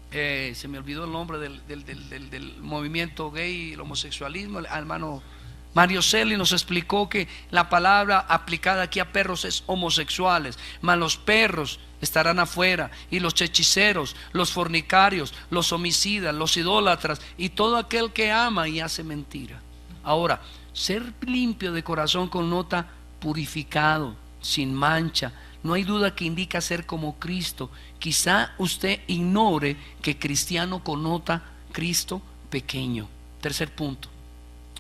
se me olvidó el nombre del movimiento gay y el homosexualismo, el hermano Mario Celli nos explicó que la palabra aplicada aquí a perros es homosexuales. Mas los perros estarán afuera, y los hechiceros, los fornicarios, los homicidas, los idólatras y todo aquel que ama y hace mentira. Ahora, ser limpio de corazón connota purificado, sin mancha. No hay duda que indica ser como Cristo. Quizá usted ignore que cristiano connota Cristo pequeño. Tercer punto: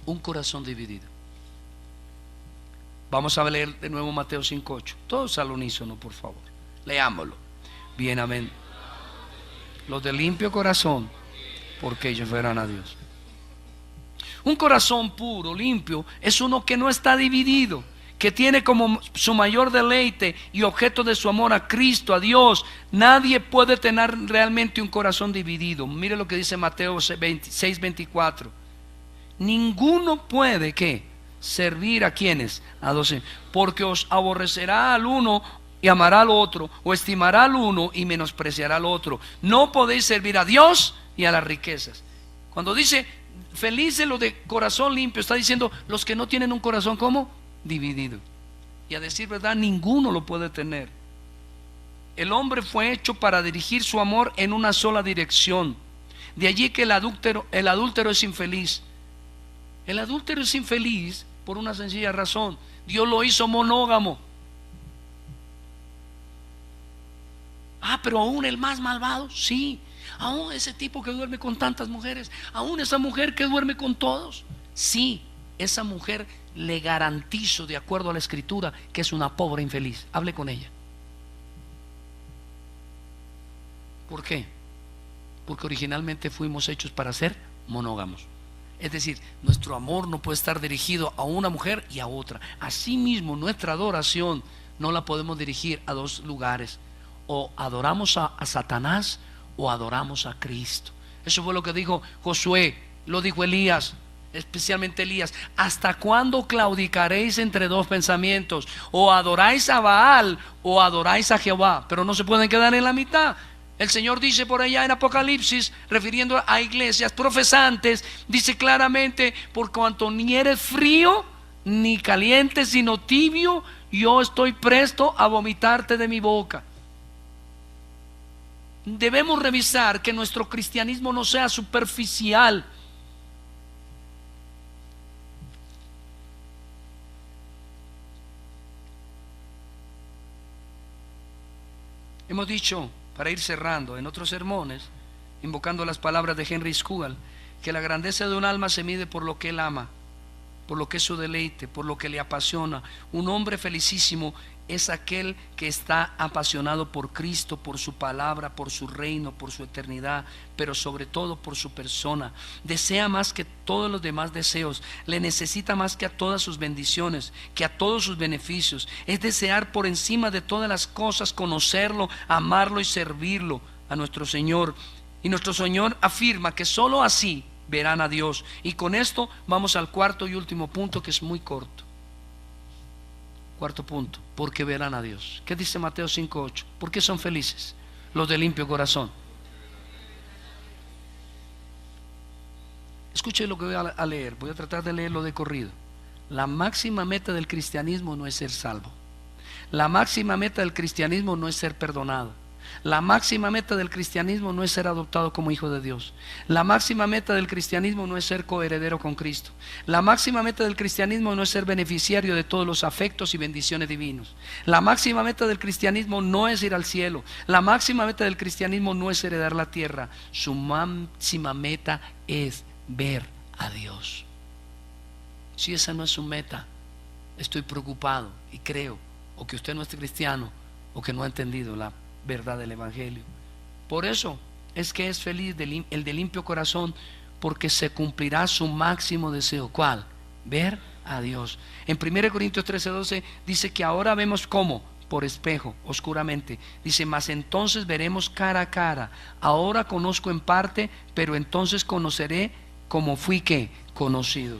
un corazón dividido. Vamos a leer de nuevo Mateo 5:8. Todos al unísono, por favor. Leámoslo. Bienaventurados los de limpio corazón, porque ellos verán a Dios. Un corazón puro, limpio, es uno que no está dividido, que tiene como su mayor deleite y objeto de su amor a Cristo, a Dios. Nadie puede tener realmente un corazón dividido. Mire lo que dice Mateo 6:24. Ninguno puede ¿qué? Servir a quienes, a dos, porque os aborrecerá al uno y amará al otro, o estimará al uno y menospreciará al otro. No podéis servir a Dios y a las riquezas. Cuando dice felices los de corazón limpio, está diciendo los que no tienen un corazón ¿cómo? Dividido. Y a decir verdad, ninguno lo puede tener. El hombre fue hecho para dirigir su amor en una sola dirección. De allí que el adúltero es infeliz. El adúltero es infeliz por una sencilla razón: Dios lo hizo monógamo. Pero aún el más malvado, sí. Aún ese tipo que duerme con tantas mujeres, aún esa mujer que duerme con todos, sí. Esa mujer le garantizo, de acuerdo a la escritura, que es una pobre infeliz. Hable con ella. ¿Por qué? Porque originalmente fuimos hechos para ser monógamos. Es decir, nuestro amor no puede estar dirigido a una mujer y a otra. Asimismo, nuestra adoración no la podemos dirigir a dos lugares: o adoramos a Satanás o adoramos a Cristo. Eso fue lo que dijo Josué, lo dijo Elías, especialmente Elías. ¿Hasta cuándo claudicaréis entre dos pensamientos? O adoráis a Baal o adoráis a Jehová, pero no se pueden quedar en la mitad. El Señor dice por allá en Apocalipsis, refiriendo a iglesias profesantes, dice claramente: por cuanto ni eres frío ni caliente sino tibio, yo estoy presto a vomitarte de mi boca. Debemos revisar que nuestro cristianismo no sea superficial. Hemos dicho, para ir cerrando, en otros sermones, invocando las palabras de Henry Scougal, que la grandeza de un alma se mide por lo que él ama, por lo que es su deleite, por lo que le apasiona. Un hombre felicísimo es aquel que está apasionado por Cristo, por su palabra, por su reino, por su eternidad, pero sobre todo por su persona. Desea más que todos los demás deseos, le necesita más que a todas sus bendiciones, que a todos sus beneficios. Es desear por encima de todas las cosas conocerlo, amarlo y servirlo a nuestro Señor. Y nuestro Señor afirma que sólo así verán a Dios. Y con esto vamos al cuarto y último punto, que es muy corto. Cuarto punto, porque verán a Dios. ¿Qué dice Mateo 5:8? ¿Por qué son felices los de limpio corazón? Escuche lo que voy a leer. Voy a tratar de leerlo de corrido. La máxima meta del cristianismo no es ser salvo. La máxima meta del cristianismo no es ser perdonado. La máxima meta del cristianismo no es ser adoptado como hijo de Dios. La máxima meta del cristianismo no es ser coheredero con Cristo. La máxima meta del cristianismo no es ser beneficiario de todos los afectos y bendiciones divinos. La máxima meta del cristianismo no es ir al cielo. La máxima meta del cristianismo no es heredar la tierra. Su máxima meta es ver a Dios. Si esa no es su meta, estoy preocupado y creo o que usted no es cristiano o que no ha entendido la verdad del Evangelio. Por eso es que es feliz el de limpio corazón, porque se cumplirá su máximo deseo. ¿Cuál? Ver a Dios. En 1 Corintios 13:12 dice que ahora vemos como por espejo, oscuramente. Dice, mas entonces veremos cara a cara. Ahora conozco en parte, pero entonces conoceré como fui que conocido.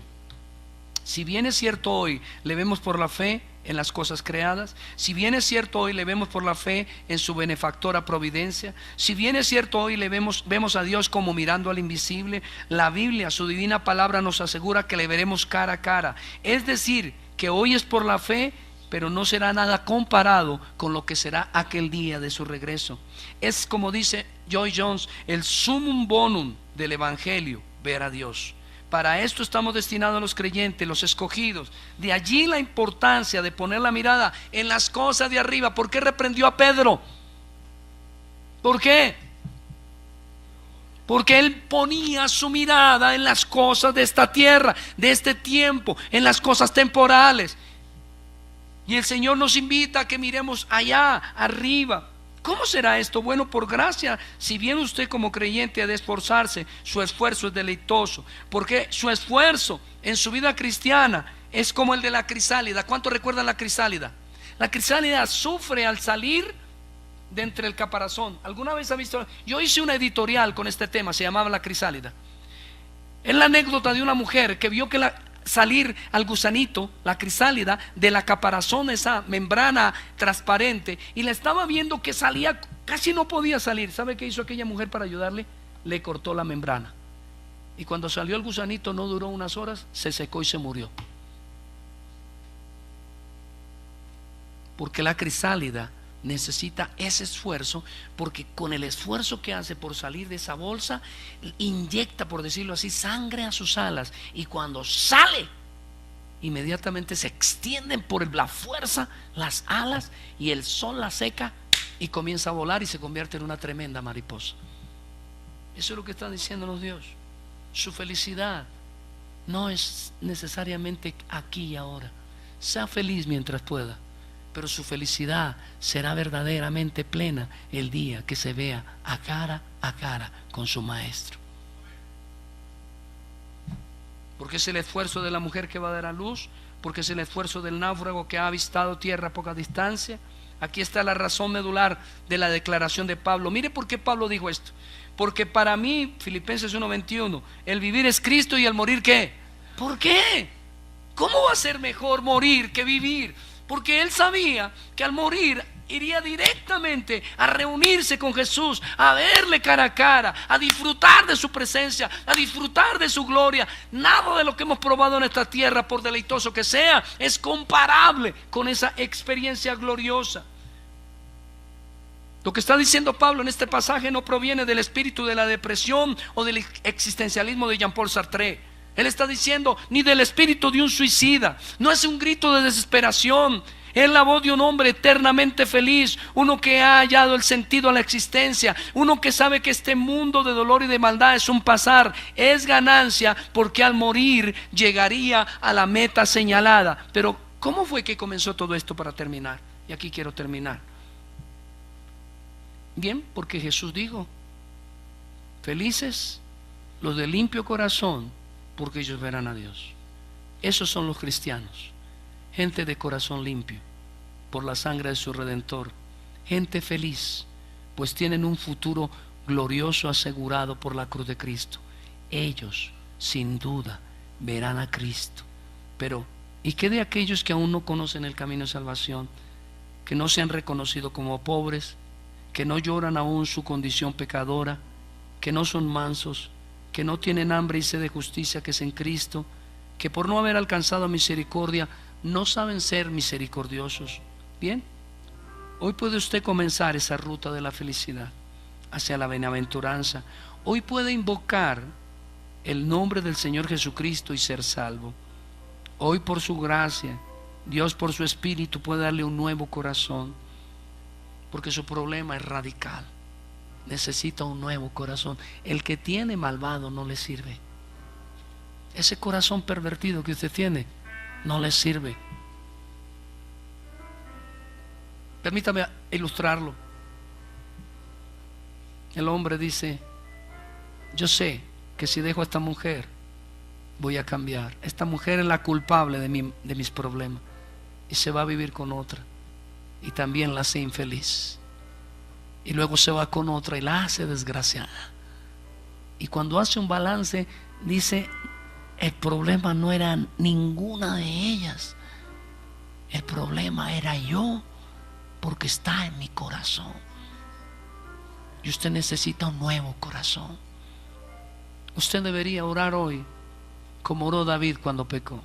Si bien es cierto hoy le vemos por la fe en las cosas creadas, si bien es cierto hoy le vemos por la fe en su benefactora providencia, si bien es cierto hoy le vemos a Dios como mirando al invisible, la Biblia, su divina palabra, nos asegura que le veremos cara a cara. Es decir, que hoy es por la fe, pero no será nada comparado con lo que será aquel día de su regreso. Es, como dice Joy Jones, el sumum bonum del Evangelio, ver a Dios. Para esto estamos destinados los creyentes, los escogidos. De allí la importancia de poner la mirada en las cosas de arriba. ¿Por qué reprendió a Pedro? ¿Por qué? Porque él ponía su mirada en las cosas de esta tierra, de este tiempo, en las cosas temporales. Y el Señor nos invita a que miremos allá, arriba. ¿Cómo será esto? Bueno, por gracia, si bien usted como creyente ha de esforzarse, su esfuerzo es deleitoso, porque su esfuerzo en su vida cristiana es como el de la crisálida. ¿Cuántos recuerdan la crisálida? La crisálida sufre al salir de entre el caparazón. ¿Alguna vez ha visto? Yo hice una editorial con este tema, se llamaba La Crisálida. Es la anécdota de una mujer que vio que salir al gusanito, la crisálida, de la caparazón, esa membrana transparente, y la estaba viendo que salía, casi no podía salir. ¿Sabe qué hizo aquella mujer para ayudarle? Le cortó la membrana, y cuando salió el gusanito no duró unas horas, se secó y se murió. Porque la crisálida necesita ese esfuerzo, porque con el esfuerzo que hace por salir de esa bolsa, inyecta, por decirlo así, sangre a sus alas, y cuando sale, inmediatamente se extienden por la fuerza las alas, y el sol la seca y comienza a volar y se convierte en una tremenda mariposa. Eso es lo que está diciéndonos Dios. Su felicidad no es necesariamente aquí y ahora. Sea feliz mientras pueda, pero su felicidad será verdaderamente plena el día que se vea a cara con su maestro. Porque es el esfuerzo de la mujer que va a dar a luz, porque es el esfuerzo del náufrago que ha avistado tierra a poca distancia. Aquí está la razón medular de la declaración de Pablo. Mire por qué Pablo dijo esto. Porque para mí, Filipenses 1:21, el vivir es Cristo y el morir, ¿qué? ¿Por qué? ¿Cómo va a ser mejor morir que vivir? Porque él sabía que al morir iría directamente a reunirse con Jesús, a verle cara a cara, a disfrutar de su presencia, a disfrutar de su gloria. Nada de lo que hemos probado en esta tierra, por deleitoso que sea, es comparable con esa experiencia gloriosa. Lo que está diciendo Pablo en este pasaje no proviene del espíritu de la depresión o del existencialismo de Jean-Paul Sartre. Él está diciendo, ni del espíritu de un suicida. No es un grito de desesperación. Es la voz de un hombre eternamente feliz, uno que ha hallado el sentido a la existencia, uno que sabe que este mundo de dolor y de maldad es un pasar, es ganancia, porque al morir llegaría a la meta señalada. Pero ¿cómo fue que comenzó todo esto para terminar? Y aquí quiero terminar. Bien, porque Jesús dijo, felices los de limpio corazón, porque ellos verán a Dios. Esos son los cristianos, gente de corazón limpio por la sangre de su Redentor, gente feliz, pues tienen un futuro glorioso asegurado por la cruz de Cristo. Ellos sin duda verán a Cristo, pero ¿Y qué de aquellos que aún no conocen el camino de salvación, que no se han reconocido como pobres, que no lloran aún su condición pecadora, que no son mansos, que no tienen hambre y sed de justicia que es en Cristo, que por no haber alcanzado misericordia no saben ser misericordiosos? Bien, hoy puede usted comenzar esa ruta de la felicidad hacia la bienaventuranza. Hoy puede invocar el nombre del Señor Jesucristo y ser salvo. Hoy, por su gracia, Dios por su Espíritu puede darle un nuevo corazón, porque su problema es radical. Necesita un nuevo corazón. El que tiene malvado no le sirve. Ese corazón pervertido que usted tiene no le sirve. Permítame ilustrarlo. El hombre dice: yo sé que si dejo a esta mujer voy a cambiar. Esta mujer es la culpable de mis problemas, y se va a vivir con otra y también la hace infeliz, y luego se va con otra y la hace desgraciada. Y cuando hace un balance dice: el problema no era ninguna de ellas, el problema era yo, porque está en mi corazón. Y usted necesita un nuevo corazón. Usted debería orar hoy como oró David cuando pecó.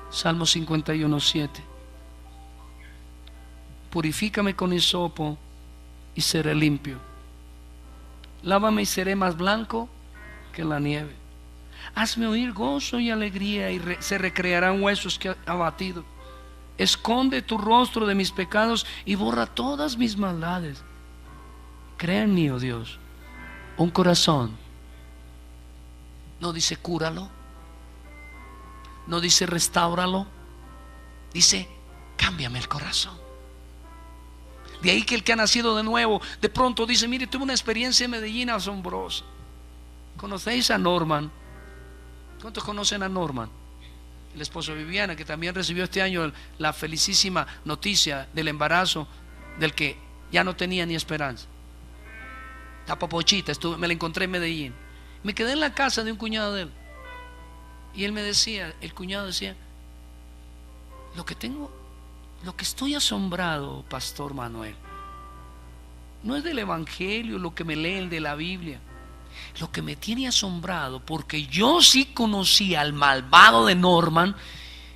Salmo 51:7. Purifícame con hisopo y seré limpio. Lávame y seré más blanco que la nieve. Hazme oír gozo y alegría, y se recrearán huesos que he abatido. Esconde tu rostro de mis pecados y borra todas mis maldades. Crea en mí, oh Dios, un corazón. No dice cúralo, no dice restáuralo, dice cámbiame el corazón. De ahí que el que ha nacido de nuevo de pronto dice: mire, tuve una experiencia en Medellín asombrosa. ¿Conocéis a Norman? ¿Cuántos conocen a Norman? El esposo de Viviana, que también recibió este año la felicísima noticia del embarazo del que ya no tenía ni esperanza. La papochita, me la encontré en Medellín. Me quedé en la casa de un cuñado de él, y él me decía, el cuñado decía: lo que estoy asombrado, Pastor Manuel, no es del Evangelio, lo que me leen de la Biblia. Lo que me tiene asombrado, porque yo sí conocí al malvado de Norman,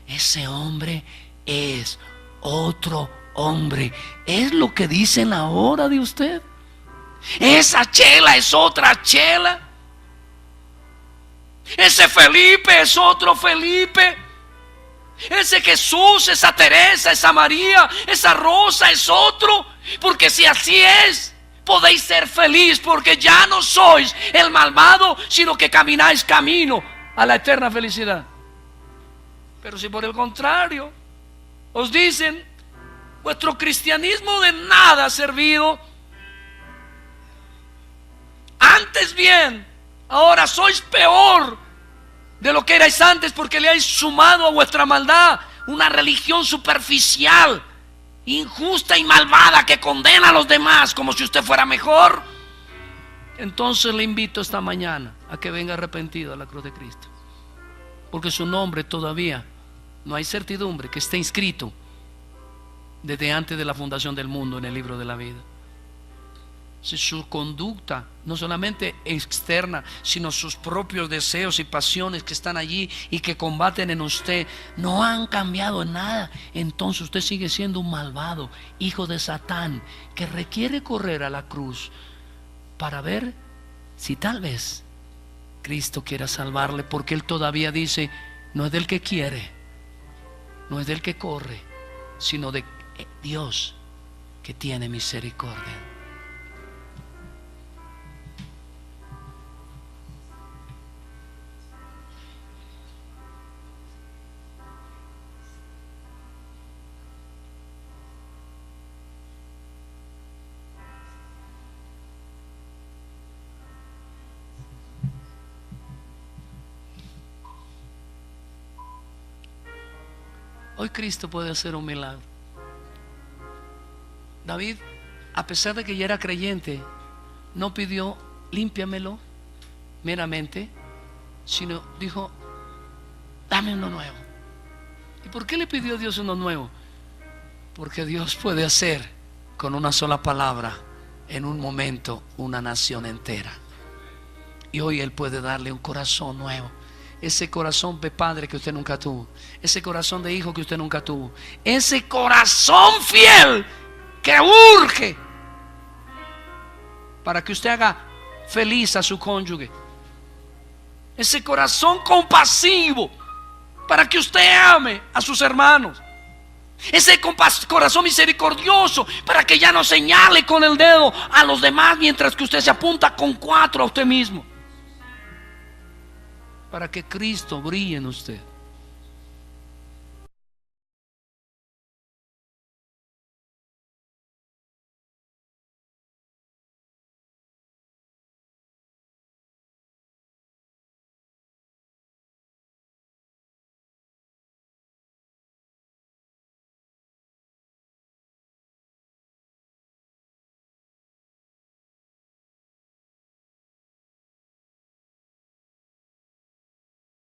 ese hombre es otro hombre. Es lo que dicen ahora de usted. Esa Chela es otra Chela. Ese Felipe es otro Felipe. Ese Jesús, esa Teresa, esa María, esa Rosa es otro. Porque si así es, podéis ser feliz, porque ya no sois el malvado, sino que camináis camino a la eterna felicidad. Pero si por el contrario os dicen: vuestro cristianismo de nada ha servido, antes bien, ahora sois peor de lo que erais antes, porque le habéis sumado a vuestra maldad una religión superficial, injusta y malvada, que condena a los demás como si usted fuera mejor. Entonces le invito esta mañana a que venga arrepentido a la cruz de Cristo, porque su nombre todavía no hay certidumbre que esté inscrito desde antes de la fundación del mundo en el libro de la vida. Si su conducta, no solamente externa, sino sus propios deseos y pasiones que están allí y que combaten en usted, no han cambiado en nada, entonces usted sigue siendo un malvado, hijo de Satán, que requiere correr a la cruz para ver si tal vez Cristo quiera salvarle, porque Él todavía dice: no es del que quiere, no es del que corre, sino de Dios que tiene misericordia. Hoy Cristo puede hacer un milagro. David, a pesar de que ya era creyente, no pidió: límpiamelo meramente, sino dijo: dame uno nuevo. ¿Y por qué le pidió a Dios uno nuevo? Porque Dios puede hacer con una sola palabra en un momento una nación entera. Y hoy Él puede darle un corazón nuevo. Ese corazón de padre que usted nunca tuvo, ese corazón de hijo que usted nunca tuvo, ese corazón fiel que urge para que usted haga feliz a su cónyuge, ese corazón compasivo para que usted ame a sus hermanos, ese corazón misericordioso para que ya no señale con el dedo a los demás mientras que usted se apunta con 4 a usted mismo, para que Cristo brille en usted.